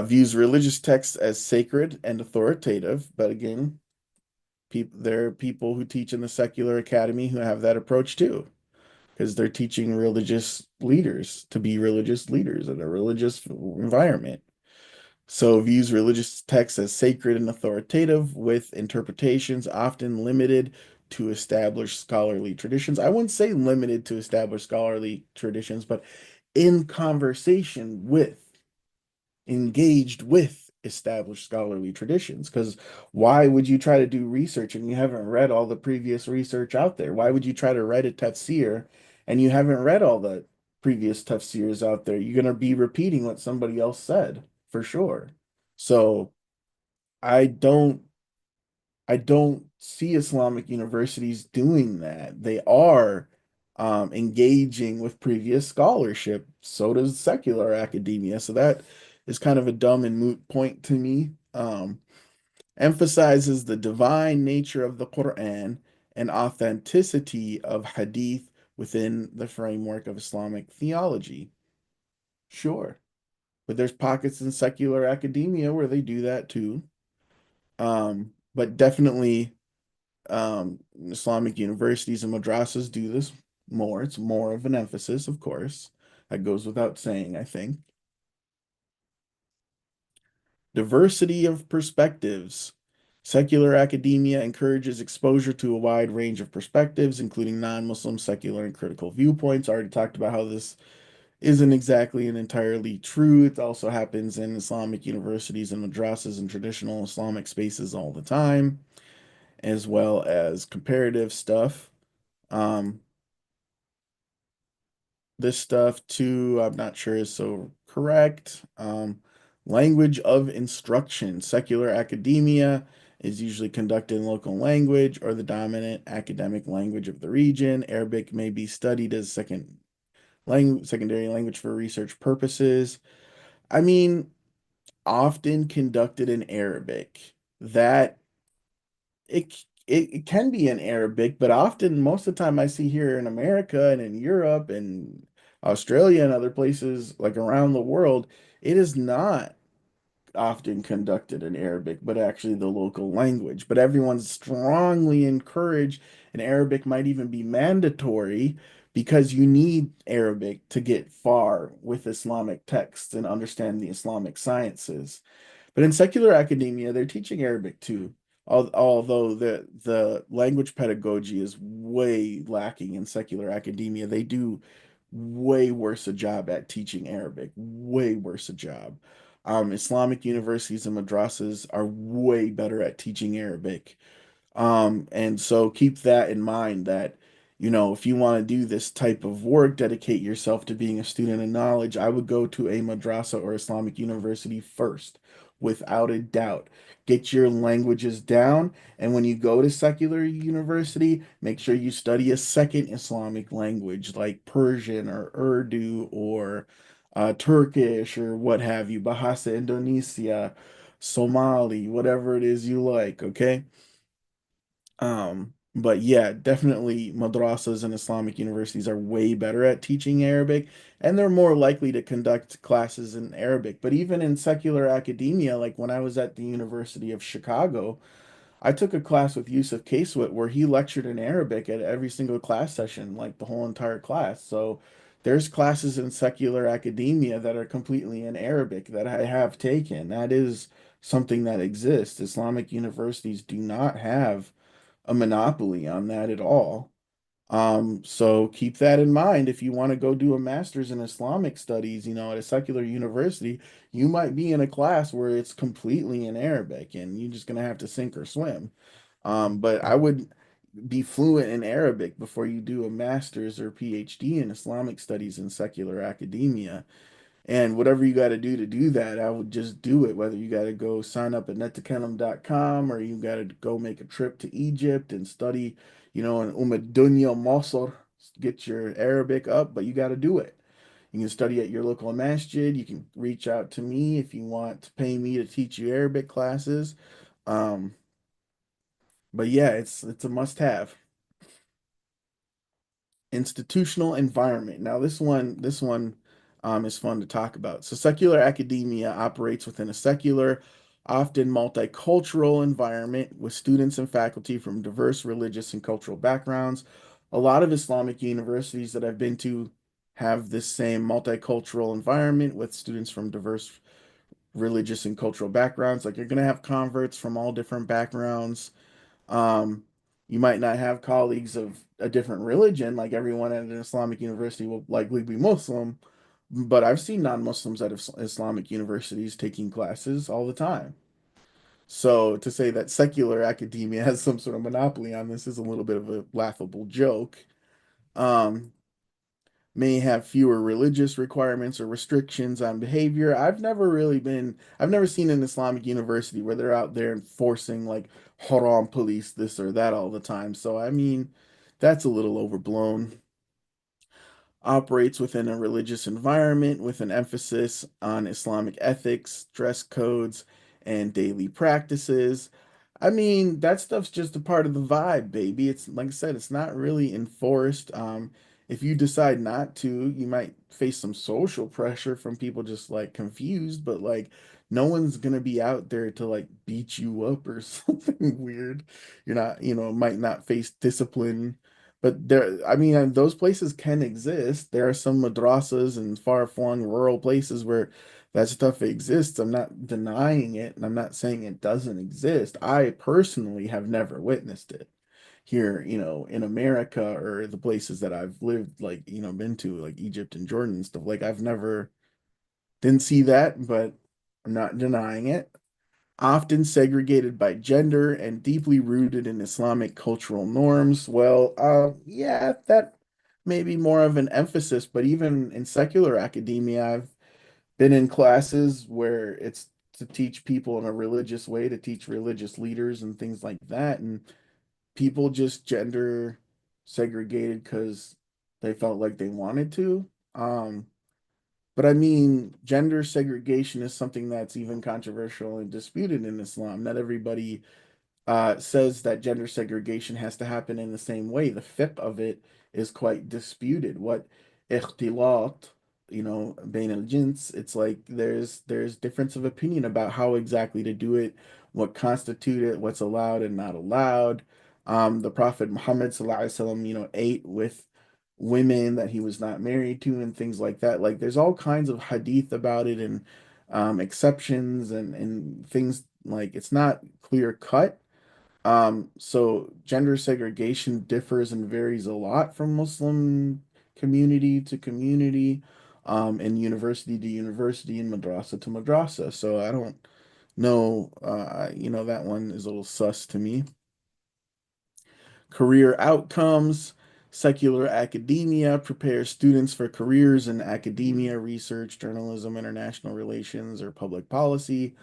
views religious texts as sacred and authoritative, but again, there are people who teach in the secular academy who have that approach too, because they're teaching religious leaders to be religious leaders in a religious environment. So views religious texts as sacred and authoritative, with interpretations often limited to established scholarly traditions. I wouldn't say limited to established scholarly traditions, but in conversation with engaged with established scholarly traditions. Because why would you try to do research and you haven't read all the previous research out there? Why would you try to write a tafsir and you haven't read all the previous tafsirs out there? You're going to be repeating what somebody else said for sure. So I don't I don't see Islamic universities doing that. They are engaging with previous scholarship. So does secular academia. So that is kind of a dumb and moot point to me. Emphasizes the divine nature of the Quran and authenticity of hadith within the framework of Islamic theology. Sure. But there's pockets in secular academia where they do that too. But definitely Islamic universities and madrasas do this more. It's more of an emphasis, of course. That goes without saying, I think. Diversity of perspectives. Secular academia encourages exposure to a wide range of perspectives, including non-Muslim, secular, and critical viewpoints. I already talked about how this isn't exactly and entirely true. It also happens in Islamic universities and madrasas and traditional Islamic spaces all the time, as well as comparative stuff. Um, this stuff too, I'm not sure is so correct. Language of instruction. Secular academia is usually conducted in local language or the dominant academic language of the region. Arabic may be studied as secondary language for research purposes. I mean, often conducted in Arabic. That it can be in Arabic, but often most of the time I see here in America and in Europe and Australia and other places like around the world, it is not often conducted in Arabic, but actually the local language. But everyone's strongly encouraged, and Arabic might even be mandatory because you need Arabic to get far with Islamic texts and understand the Islamic sciences. But in secular academia, they're teaching Arabic too. Although the language pedagogy is way lacking in secular academia, they do way worse a job at teaching Arabic, way worse a job. Islamic universities and madrasas are way better at teaching Arabic. And so keep that in mind that, if you want to do this type of work, dedicate yourself to being a student of knowledge, I would go to a madrasa or Islamic university first, without a doubt. Get your languages down, and when you go to secular university, make sure you study a second Islamic language like Persian or Urdu or Turkish or what have you, Bahasa Indonesia, Somali, whatever it is you like, okay? But yeah, definitely madrasas and Islamic universities are way better at teaching Arabic, and they're more likely to conduct classes in Arabic. But even in secular academia, like when I was at the University of Chicago, I took a class with Yusuf Kasewat where he lectured in Arabic at every single class session, like the whole entire class. So There's classes in secular academia that are completely in Arabic that I have taken. That is something that exists. Islamic universities do not have a monopoly on that at all. So keep that in mind. If you want to go do a master's in Islamic studies, at a secular university, you might be in a class where it's completely in Arabic and you're just gonna have to sink or swim. But I would be fluent in Arabic before you do a master's or PhD in Islamic studies in secular academia. And whatever you got to do that, I would just do it. Whether you got to go sign up at netakalam.com or you got to go make a trip to Egypt and study, in Dunya Masr, get your Arabic up, but you got to do it. You can study at your local masjid. You can reach out to me if you want to pay me to teach you Arabic classes. Um, but yeah, it's a must-have. Institutional environment. Now, this one is fun to talk about. So, secular academia operates within a secular, often multicultural environment with students and faculty from diverse religious and cultural backgrounds. A lot of Islamic universities that I've been to have this same multicultural environment with students from diverse religious and cultural backgrounds. Like, you're going to have converts from all different backgrounds. um, you might not have colleagues of a different religion, like everyone at an Islamic university will likely be Muslim, but I've seen non-Muslims at Islamic universities taking classes all the time. So to say that secular academia has some sort of monopoly on this is a little bit of a laughable joke. Um, may have fewer religious requirements or restrictions on behavior. I've never seen an Islamic university where they're out there enforcing like haram police this or that all the time. So, I mean, that's a little overblown. Operates within a religious environment with an emphasis on Islamic ethics, dress codes, and daily practices. I mean, that stuff's just a part of the vibe, baby. It's like I said, it's not really enforced. If you decide not to, you might face some social pressure from people just like confused, but like no one's gonna be out there to like beat you up or something weird. You're not, might not face discipline, but I mean, those places can exist. There are some madrasas in far-flung rural places where that stuff exists. I'm not denying it, and I'm not saying it doesn't exist. I personally have never witnessed it here, in America or the places that I've lived, like, been to, like Egypt and Jordan and stuff. Like, I've never didn't see that, but I'm not denying it. Often segregated by gender and deeply rooted in Islamic cultural norms. Well, yeah, that may be more of an emphasis, but even in secular academia, I've been in classes where it's to teach people in a religious way, to teach religious leaders and things like that. And people just gender segregated because they felt like they wanted to. Um, but I mean, gender segregation is something that's even controversial and disputed in Islam. Not everybody says that gender segregation has to happen in the same way. The fiqh of it is quite disputed. What ikhtilat, bain al-jins, it's like there's difference of opinion about how exactly to do it, what constitute it, what's allowed and not allowed. The Prophet Muhammad sallallahu alaihi wasallam, ate with women that he was not married to and things like that. Like there's all kinds of hadith about it and exceptions and things like it's not clear cut. So gender segregation differs and varies a lot from Muslim community to community, and university to university and madrasa to madrasa. So I don't know, that one is a little sus to me. Career outcomes. Secular academia prepares students for careers in academia, research, journalism, international relations, or public policy.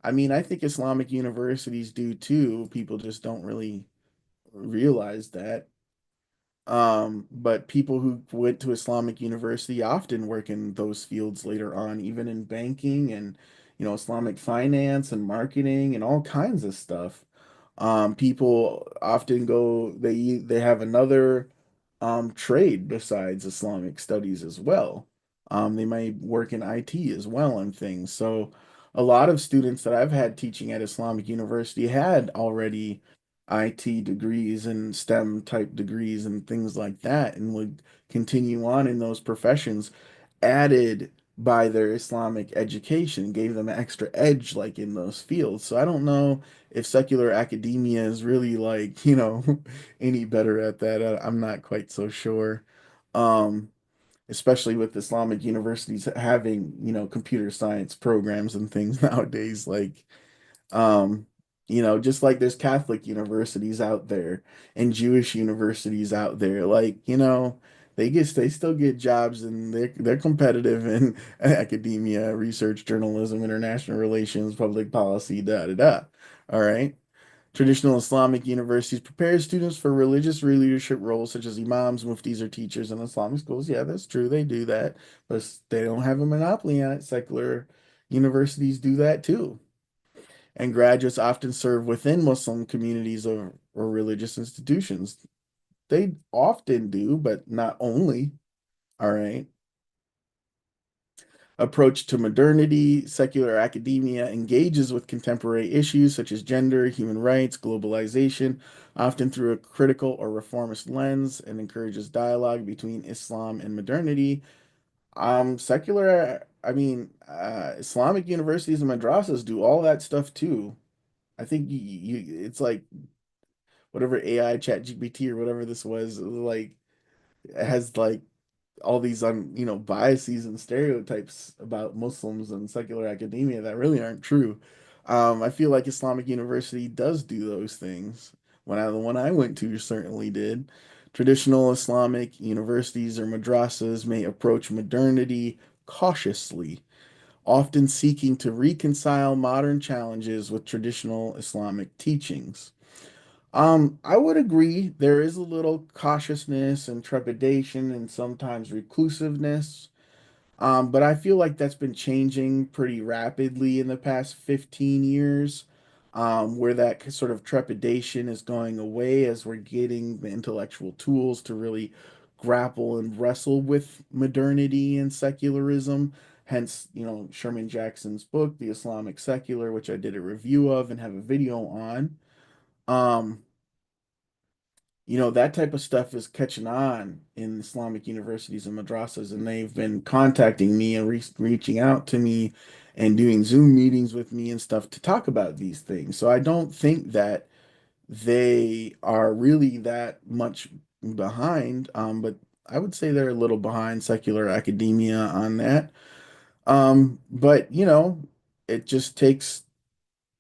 I mean, I think Islamic universities do too. People just don't really realize that. But people who went to Islamic University often work in those fields later on, even in banking and, Islamic finance and marketing and all kinds of stuff. People often they have another trade besides Islamic studies as well. They might work in IT as well and things. So a lot of students that I've had teaching at Islamic University had already IT degrees and STEM type degrees and things like that, and would continue on in those professions, added by their Islamic education, gave them an extra edge like in those fields. So I don't know if secular academia is really like, any better at that. I'm not quite so sure. Um, Especially with Islamic universities having, computer science programs and things nowadays, like um, just like there's Catholic universities out there and Jewish universities out there, like, they still get jobs and they're competitive in academia, research, journalism, international relations, public policy, da da da. All right. Traditional Islamic universities prepare students for religious leadership roles such as imams, muftis, or teachers in Islamic schools. Yeah, that's true. They do that, but they don't have a monopoly on it. Secular universities do that too, and graduates often serve within Muslim communities or religious institutions. They often do, but not only. All right. Approach to modernity, secular academia engages with contemporary issues such as gender, human rights, globalization, often through a critical or reformist lens, and encourages dialogue between Islam and modernity. Islamic universities and madrasas do all that stuff too. I think it's like whatever AI chat GPT or whatever this was, like it has like all these biases and stereotypes about Muslims and secular academia that really aren't true. I feel like Islamic University does do those things. The one I went to certainly did. Traditional Islamic universities or madrasas may approach modernity cautiously, often seeking to reconcile modern challenges with traditional Islamic teachings. I would agree there is a little cautiousness and trepidation and sometimes reclusiveness. But I feel like that's been changing pretty rapidly in the past 15 years, where that sort of trepidation is going away as we're getting the intellectual tools to really grapple and wrestle with modernity and secularism. Hence, Sherman Jackson's book, The Islamic Secular, which I did a review of and have a video on. Um, that type of stuff is catching on in Islamic universities and madrasas, and they've been contacting me and reaching out to me and doing Zoom meetings with me and stuff to talk about these things. So I don't think that they are really that much behind, but I would say they're a little behind secular academia on that. But it just takes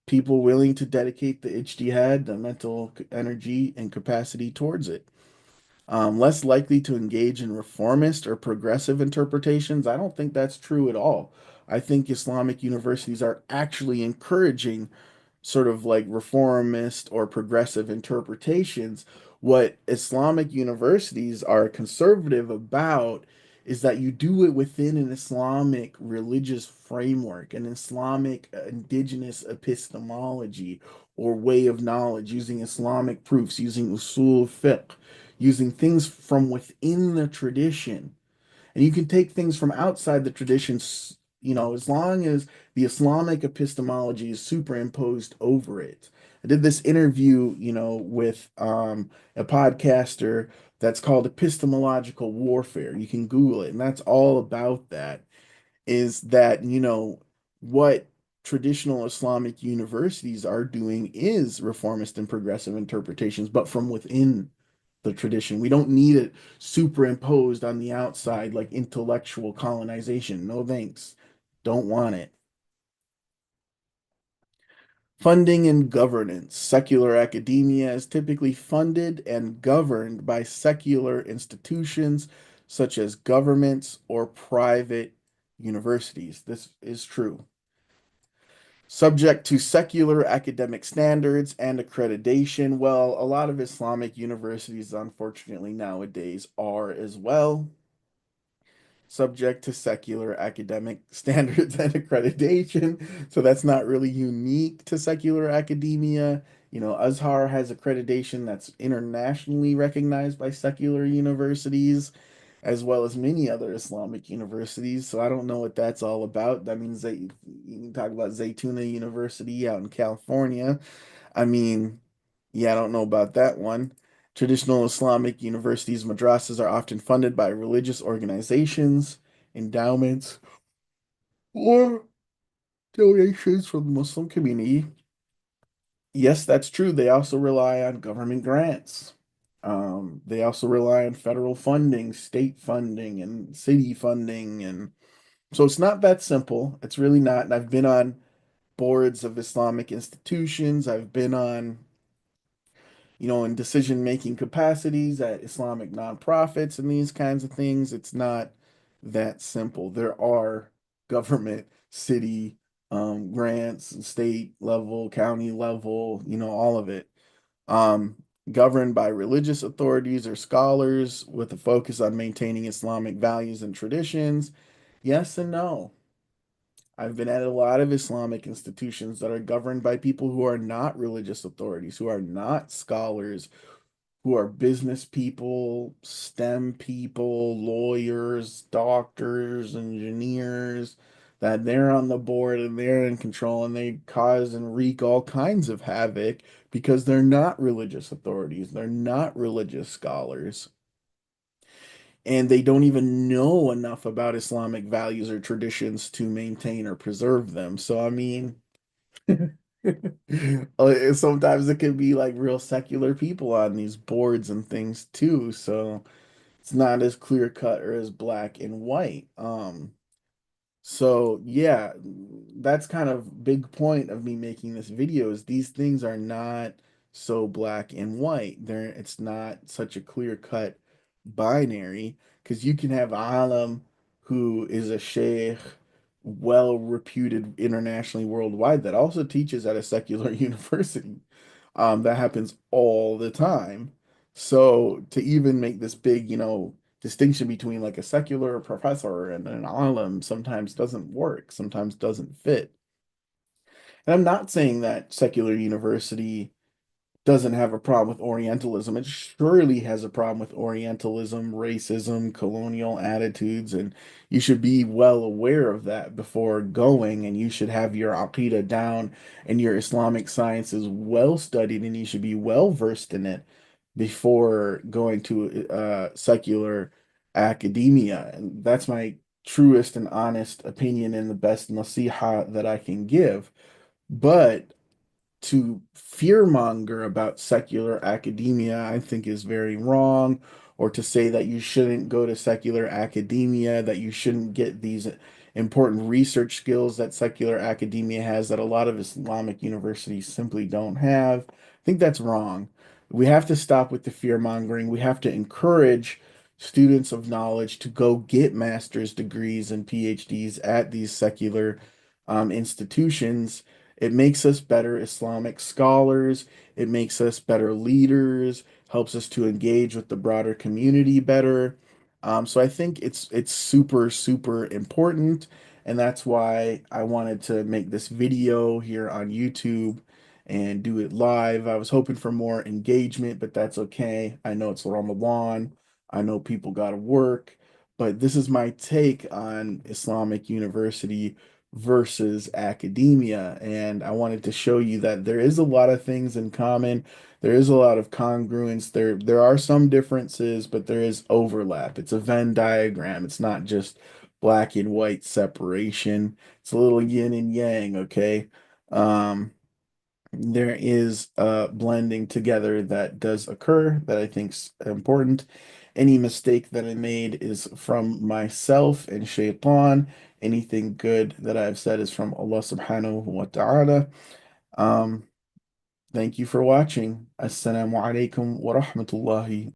people willing to dedicate the ijtihad, the mental energy and capacity towards it. Less likely to engage in reformist or progressive interpretations. I don't think that's true at all. I think Islamic universities are actually encouraging sort of like reformist or progressive interpretations. What Islamic universities are conservative about is that you do it within an Islamic religious framework, an Islamic indigenous epistemology or way of knowledge, using Islamic proofs, using usul fiqh, using things from within the tradition, and you can take things from outside the traditions, as long as the Islamic epistemology is superimposed over it. I did this interview, with a podcaster that's called Epistemological Warfare. You can Google it, and that's all about that. Is that, what traditional Islamic universities are doing is reformist and progressive interpretations, but from within the tradition. We don't need it superimposed on the outside like intellectual colonization. No thanks. Don't want it. Funding and governance. Secular academia is typically funded and governed by secular institutions such as governments or private universities. This is true. Subject to secular academic standards and accreditation. Well, a lot of Islamic universities, unfortunately, nowadays are as well subject to secular academic standards and accreditation. So that's not really unique to secular academia. Azhar has accreditation that's internationally recognized by secular universities, as well as many other Islamic universities. So I don't know what that's all about. That means that you can talk about Zaytuna University out in California. I mean, Yeah, I don't know about that one. Traditional Islamic universities, madrasas, are often funded by religious organizations, endowments, or donations from the Muslim community. Yes, that's true. They also rely on government grants. They also rely on federal funding, state funding, and city funding. And so it's not that simple. It's really not. And I've been on boards of Islamic institutions. I've been on, in decision-making capacities at Islamic nonprofits and these kinds of things. It's not that simple. There are government, city, grants, state level, county level, all of it, um, governed by religious authorities or scholars with a focus on maintaining Islamic values and traditions. Yes and no. I've been at a lot of Islamic institutions that are governed by people who are not religious authorities, who are not scholars, who are business people, STEM people, lawyers, doctors, engineers, that they're on the board and they're in control and they cause and wreak all kinds of havoc because they're not religious authorities, they're not religious scholars, and they don't even know enough about Islamic values or traditions to maintain or preserve them. So, I mean, sometimes it can be like real secular people on these boards and things too. So it's not as clear cut or as black and white. So yeah, that's kind of big point of me making this video is these things are not so black and white. It's not such a clear cut binary because you can have alim who is a sheikh, well reputed internationally worldwide that also teaches at a secular university. That happens all the time. So to even make this big, distinction between like a secular professor and an alim sometimes doesn't work, sometimes doesn't fit. And I'm not saying that secular university doesn't have a problem with Orientalism. It surely has a problem with Orientalism, racism, colonial attitudes, and you should be well aware of that before going, and you should have your Aqidah down and your Islamic sciences well studied, and you should be well versed in it before going to secular academia. And that's my truest and honest opinion and the best nasiha that I can give. But to fearmonger about secular academia, I think is very wrong, or to say that you shouldn't go to secular academia, that you shouldn't get these important research skills that secular academia has that a lot of Islamic universities simply don't have. I think that's wrong. We have to stop with the fear mongering. We have to encourage students of knowledge to go get master's degrees and PhDs at these secular institutions. It makes us better Islamic scholars. It makes us better leaders, helps us to engage with the broader community better. So I think it's super, super important. And that's why I wanted to make this video here on YouTube and do it live. I was hoping for more engagement, but that's okay. I know it's Ramadan. I know people got to work, but this is my take on Islamic University versus academia. And I wanted to show you that there is a lot of things in common. There is a lot of congruence. There are some differences, but there is overlap. It's a Venn diagram. It's not just black and white separation. It's a little yin and yang, okay? Um, there is blending together that does occur that I think's important. Any mistake that I made is from myself and shaitan. Anything good that I've said is from Allah subhanahu wa ta'ala. Um, thank you for watching. Assalamu alaikum wa rahmatullahi